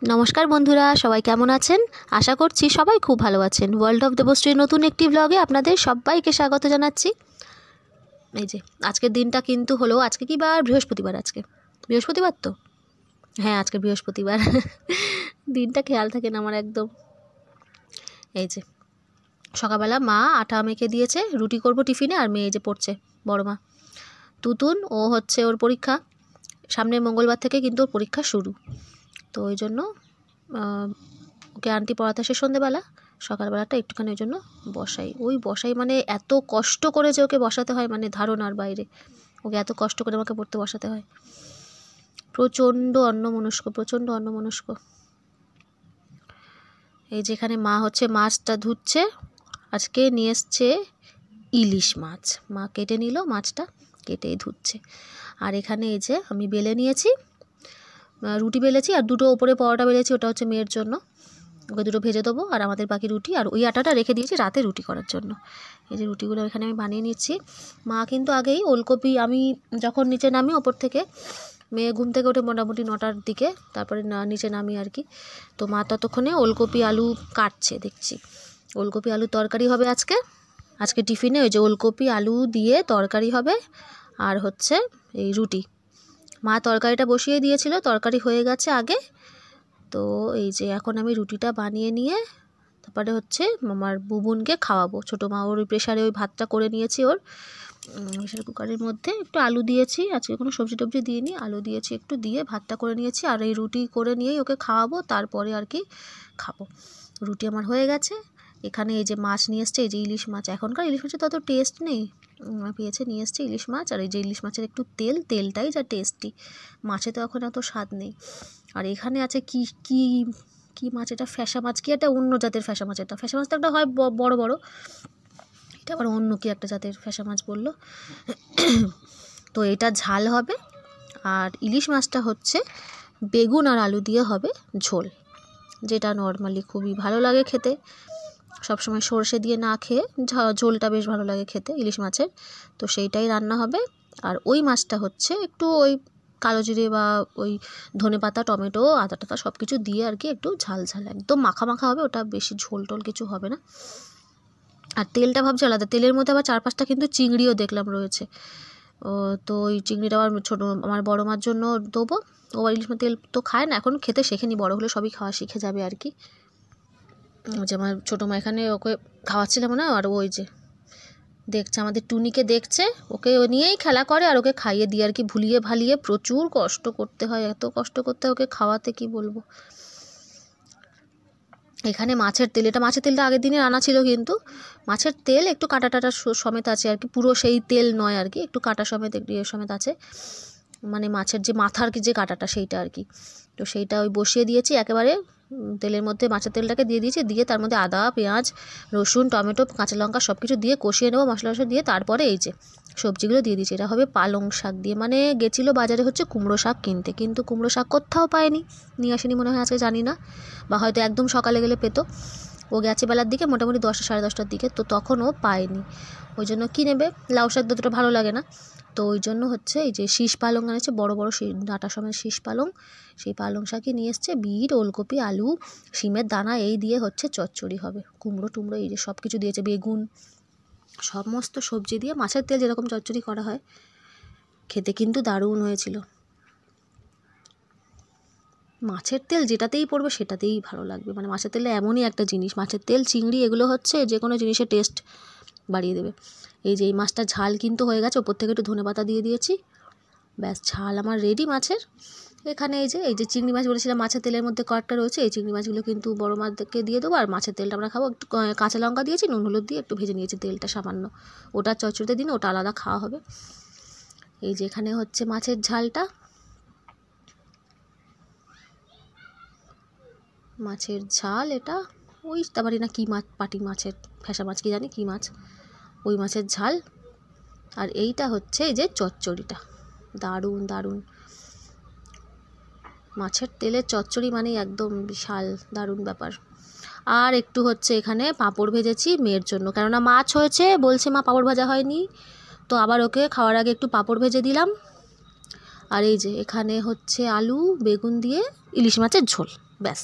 নমস্কার বন্ধুরা, সবাই কেমন আছেন? আশা করছি সবাই খুব ভালো আছেন। ওয়ার্ল্ড অফ দেবশ্রীর নতুন একটি ব্লগে আপনাদের সবাইকে স্বাগত জানাচ্ছি। এই যে আজকের দিনটা কিন্তু হলো, আজকে কি বার? বৃহস্পতিবার। আজকে বৃহস্পতিবার তো? হ্যাঁ, আজকে বৃহস্পতিবার। দিনটা খেয়াল থাকে না আমার একদম। এই যে সকালবেলা মা আটা মেখে দিয়েছে, রুটি করব টিফিনে। আর মেয়ে যে পড়ছে, বড় মা তুতুন, ও হচ্ছে ওর পরীক্ষা সামনের মঙ্গলবার থেকে কিন্তু ওর পরীক্ষা শুরু। তো ওই জন্য ওকে আন্টি পড়াতে আসে সন্ধ্যেবেলা, সকালবেলাটা একটুখানি ওই জন্য বসাই মানে এত কষ্ট করে যে ওকে বসাতে হয়, মানে ধারণার বাইরে। ওকে এত কষ্ট করে আমাকে পড়তে বসাতে হয়। প্রচণ্ড অন্যমনস্ক। এই যেখানে মা হচ্ছে মাছটা ধুচ্ছে, আজকে নিয়ে এসছে ইলিশ মাছ। মা কেটে নিল মাছটা, কেটেই ধুচ্ছে। আর এখানে এই যে আমি বেলে নিয়েছি, রুটি বেলেছি, আর দুটো ওপরে পরোটা বেলেছি, ওটা হচ্ছে মেয়ের জন্য। ওকে দুটো ভেজে দেবো, আর আমাদের বাকি রুটি, আর ওই আটাটা রেখে দিয়েছি রাতে রুটি করার জন্য। এই যে রুটিগুলো এখানে আমি বানিয়ে নিচ্ছি। মা কিন্তু আগেই ওলকপি, আমি যখন নিচে নামি ওপর থেকে, মেয়ে ঘুম থেকে ওঠে মোটামুটি 9টার দিকে, তারপরে নিচে নামি আর কি। তো মা ততক্ষণে ওলকপি আলু কাটছে দেখছি। ওলকপি আলু তরকারি হবে আজকে টিফিনে। ওই যে ওলকপি আলু দিয়ে তরকারি হবে, আর হচ্ছে এই রুটি। মা তরকারিটা বসিয়ে দিয়েছিল, তরকারি হয়ে গেছে আগে। তো এই যে এখন আমি রুটিটা বানিয়ে নিয়ে তারপরে হচ্ছে আমার বুবুনকে খাওয়াবো। ছোটো মা ওর ওই প্রেশারে ওই ভাতটা করে নিয়েছি, ওর প্রেশার কুকারের মধ্যে একটু আলু দিয়েছি, আজকে কোনো সবজি টবজি দিইনি, আলু দিয়েছি একটু, দিয়ে ভাতটা করে নিয়েছি। আর এই রুটি করে নিয়েই ওকে খাওয়াবো, তারপরে আর কি খাবো। রুটি আমার হয়ে গেছে। এখানে এই যে মাছ নিয়ে এসছে, এই যে ইলিশ মাছ। এখনকার ইলিশ মাছের তত টেস্ট নেই, পেয়েছে নিয়ে এসছে ইলিশ মাছ। আর এই যে ইলিশ মাছের একটু তেলটাই যা টেস্টি, মাছে তো এখন এত স্বাদ নেই। আর এখানে আছে কি কি কি মাছ, এটা ফ্যাসা মাছ, কি একটা অন্য জাতের ফ্যাসা মাছ। এটা ফ্যাসা মাছ তো একটা হয় বড় বড়, এটা আবার অন্য কি একটা জাতের ফ্যাসা মাছ বললো। তো এটা ঝাল হবে, আর ইলিশ মাছটা হচ্ছে বেগুন আর আলু দিয়ে হবে ঝোল, যেটা নর্মালি খুবই ভালো লাগে খেতে। সবসময় সর্ষে দিয়ে না খেয়ে ঝোলটা বেশ ভালো লাগে খেতে ইলিশ মাছের। তো সেইটাই রান্না হবে। আর ওই মাছটা হচ্ছে একটু ওই কালো জিরে বা ওই ধনেপাতা, টমেটো, আদা টাদা সব কিছু দিয়ে আর কি একটু ঝাল একদম মাখা হবে, ওটা বেশি ঝোল টোল কিছু হবে না। আর তেলটা ভাবছি আলাদা, তেলের মধ্যে আবার 4-5টা কিন্তু চিংড়িও দেখলাম রয়েছে। তো ওই চিংড়িটা আবার আমার বড় মার জন্য দেবো। ও ইলিশ মাছ তেল তো খায় না, এখন খেতে শেখেনি, বড় হলে সবই খাওয়া শিখে যাবে আর কি। যে আমার ছোটো মা এখানে ওকে খাওয়াচ্ছিলাম না, আর ওই যে দেখছে আমাদের টুনিকে দেখছে, ওকে ও নিয়েই খেলা করে, আর ওকে খাইয়ে দিয়ে আর কি ভুলিয়ে ভালিয়ে প্রচুর কষ্ট করতে হয়, এত কষ্ট করতে হয় ওকে খাওয়াতে, কি বলবো। এখানে মাছের তেলটা আগের দিনের আনা ছিল, কিন্তু মাছের তেল একটু কাঁটা টাটা সমেত আছে আর কি, পুরো সেই তেল নয় আর কি, একটু কাঁটা সমেত সমেত আছে, মানে মাছের যে মাথার যে কাঁটাটা সেইটা আর কি। তো সেইটা ওই বসিয়ে দিয়েছি একেবারে তেলের মধ্যে, মাছের তেলটাকে দিয়ে দিয়েছি, দিয়ে তার মধ্যে আদা, পেঁয়াজ, রসুন, টমেটো, কাঁচা লঙ্কা সব কিছু দিয়ে কষিয়ে নেবো, মশলা দিয়ে তারপরে এই যে সবজিগুলো দিয়ে দিয়েছি। এটা হবে পালং শাক দিয়ে, মানে গেছিলো বাজারে হচ্ছে কুমড়ো শাক কিনতে, কিন্তু কুমড়ো শাক কোথাও পায়নি, নিয়ে আসেনি মনে হয় আজকে, জানি না, বা হয়তো একদম সকালে গেলে পেতো। ও গেছে বেলার দিকে মোটামুটি 10টা সাড়ে 10টার দিকে, তো তখন ও পায়নি। ওই জন্য কী নেবে, লাউ শাক ততটা ভালো লাগে না, তো ওই জন্য হচ্ছে এই যে শীষ পালং আনেছে, বড় বড় ডাঁটা সমেত শীষ পালং, সেই পালং শাকই নিয়ে এসছে। বিট, ওলকপি, আলু, শিমের দানা এই দিয়ে হচ্ছে চচ্চড়ি হবে। কুমড়ো এই যে সব কিছু দিয়েছে, বেগুন, সমস্ত সবজি দিয়ে মাছের তেল যেরকম চচ্চড়ি করা হয়, খেতে কিন্তু দারুণ হয়েছিল। মাছের তেল যেটাতেই পড়বে সেটাতেই ভালো লাগবে, মানে মাছের তেলে এমনই একটা জিনিস, মাছের তেল, চিংড়ি এগুলো হচ্ছে যে কোনো জিনিসের টেস্ট বাড়িয়ে দেবে। এই যে এই মাছটা ঝাল কিন্তু হয়ে গেছে, ওপর থেকে একটু ধনেপাতা দিয়ে দিয়েছি, ব্যাস ঝাল আমার রেডি মাছের। এখানে এই যে চিংড়ি মাছ বলেছিলাম মাছের তেলের মধ্যে কয়েকটা রয়েছে, এই চিংড়ি মাছগুলো কিন্তু বড় মাছকে দিয়ে দেবো, আর মাছের তেলটা আমরা খাবো। একটু কাঁচা লঙ্কা দিয়েছি, নুন হলুদ দিয়ে একটু ভেজে নিয়েছি তেলটা সামান্য, ওটা চচ্চড়িতে দিন, ওটা আলাদা খাওয়া হবে। এই যে এখানে হচ্ছে মাছের ঝালটা, মাছের ঝাল এটা ওই তারপরে না কি মাছ, পাটি মাছের ফ্যাসা মাছ কি জানি কি মাছ, ওই মাছের ঝাল। আর এইটা হচ্ছে এই যে চচ্চড়িটা, দারুণ মাছের তেলের চচ্চড়ি মানে একদম বিশাল দারুণ ব্যাপার। আর একটু হচ্ছে এখানে পাঁপড় ভেজেছি মেয়ের জন্য, কেননা মাছ হয়েছে, বলছে মা পাঁপড় ভাজা হয়নি, তো আবার ওকে খাওয়ার আগে একটু পাঁপড় ভেজে দিলাম। আর এই যে এখানে হচ্ছে আলু বেগুন দিয়ে ইলিশ মাছের ঝোল, ব্যাস,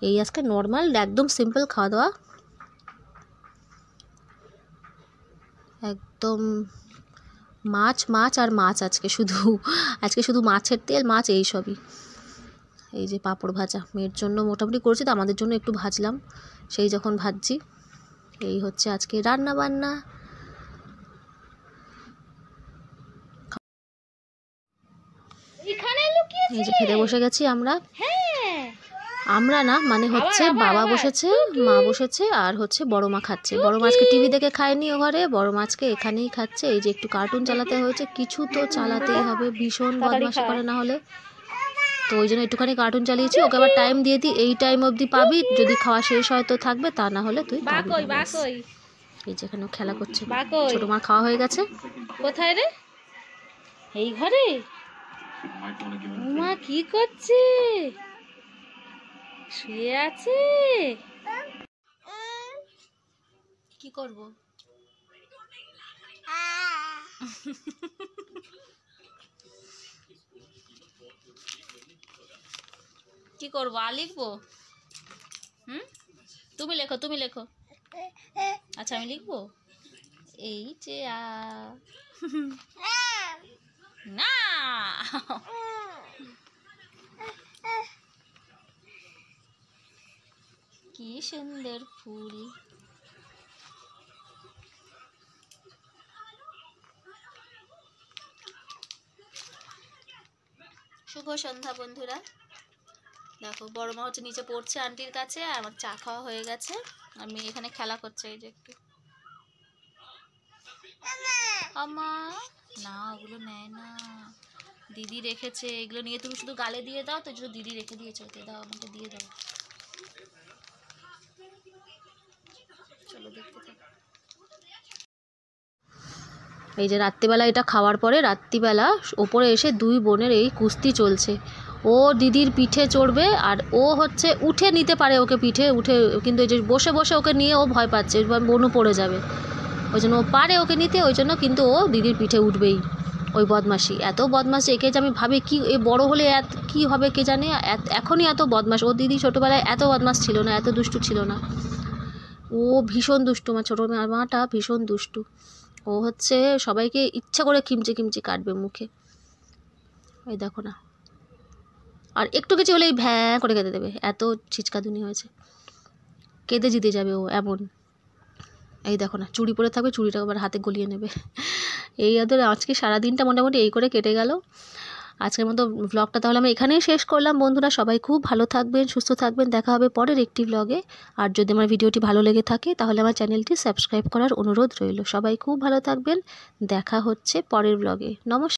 এই আজকে নর্মাল একদম সিম্পল খাওয়া দাওয়া, একদম মাছ মাছ আর মাছ। আজকে শুধু মাছের তেল, মাছ, এই সবই। এই যে পাঁপড় ভাজা মেয়ের জন্য মোটামুটি করেছি, তো আমাদের জন্য একটু ভাজলাম সেই যখন ভাজছি। এই হচ্ছে আজকে রান্না বান্না। এই যে খেতে বসে গেছি আমরা। আমরা না, মানে হচ্ছে বাবা বসেছে, মা বসেছে, আর হচ্ছে বড় মা খাচ্ছে। বড় মাছকে টিভি দেখে খায়নি ও ঘরে, বড় মাছকে এখানেই খাচ্ছে। এই যে একটু কার্টুন চালাতে হয়েছে, কিছু তো চালাতেই হবে, ভীষণ বদমাশি করে না হলে, তো ওই জন্য একটুখানি কার্টুন চালিয়েছি। ওকে আবার টাইম দিয়ে দিই, এই টাইম অবধি পাবি, যদি খাওয়া শেষ হয় তো থাকবে, তা না হলে তুই পাবি না। এই যেখানে খেলা করছে, ছোট মার খাওয়া হয়ে গেছে। কোথায় রে? এই ঘরে? মা কি করছে? শুয়ে আছে? কি করব? কি করবো? লিখবো? তুমি লেখো, তুমি লেখো। আচ্ছা আমি লিখবো। এই যে না, কি সুন্দর ফুল। শুভ সন্ধ্যা বন্ধুরা। দেখো বড় মা হচ্ছে নিচে পড়ছে আন্টির কাছে, আর আমার চা খাওয়া হয়ে গেছে, আমি এখানে খেলা করছে। এই যে একটু আমা, না ওগুলো নেয় না, দিদি রেখেছে, এগুলো নিয়ে তুমি শুধু গালে দিয়ে দাও, তো শুধু দিদি রেখে দিয়েছে, ওতে দাও, আমাকে দিয়ে দাও। চলো দেখতে থাকো। এই যে রাত্রিবেলা এটা খাওয়ার পরে, রাত্রিবেলা ওপরে এসে দুই বোনের এই কুস্তি চলছে। ও দিদির পিঠে চড়বে, আর ও হচ্ছে উঠে নিতে পারে ওকে পিঠে উঠে, কিন্তু এই যে বসে বসে ওকে নিয়ে ও ভয় পাচ্ছে, বনু পড়ে যাবে, ওই জন্য ও পারে ওকে নিতে, ওই জন্য কিন্তু ও দিদির পিঠে উঠবেই। ওই বদমাশি, এত বদমাশি একে যে আমি ভাবি কি এ বড় হলে কি হবে কে জানে, এখনই এত বদমাশ। ও দিদি ছোটোবেলায় এত বদমাশ ছিল না, এত দুষ্টু ছিল না। ও ভীষণ দুষ্টু, আমার ছোটো মাটা ভীষণ দুষ্টু। ও হচ্ছে সবাইকে ইচ্ছা করে খিমচে খিমচে কাটবে মুখে। এই দেখো না, আর একটু কিছু হলেই ভ্যাঁ করে কেঁদে দেবে, এত ছিচকাদুনি হয়েছে, কেঁদে জিতে যাবে ও এমন। এই দেখো না, চুড়ি পরে থাকবে, চুড়িটা আবার হাতে গলিয়ে নেবে। এই ওদের আজকে সারাদিনটা মোটামুটি এই করে কেটে গেল। আজকের মতো ব্লগটা তাহলে আমি এখানেই শেষ করলাম বন্ধুরা। সবাই খুব ভালো থাকবেন, সুস্থ থাকবেন, দেখা হবে পরের একটি ব্লগে। আর যদি আমার ভিডিওটি ভালো লেগে থাকে তাহলে আমার চ্যানেলটি সাবস্ক্রাইব করার অনুরোধ রইল। সবাই খুব ভালো থাকবেন, দেখা হচ্ছে পরের ব্লগে। নমস্কার।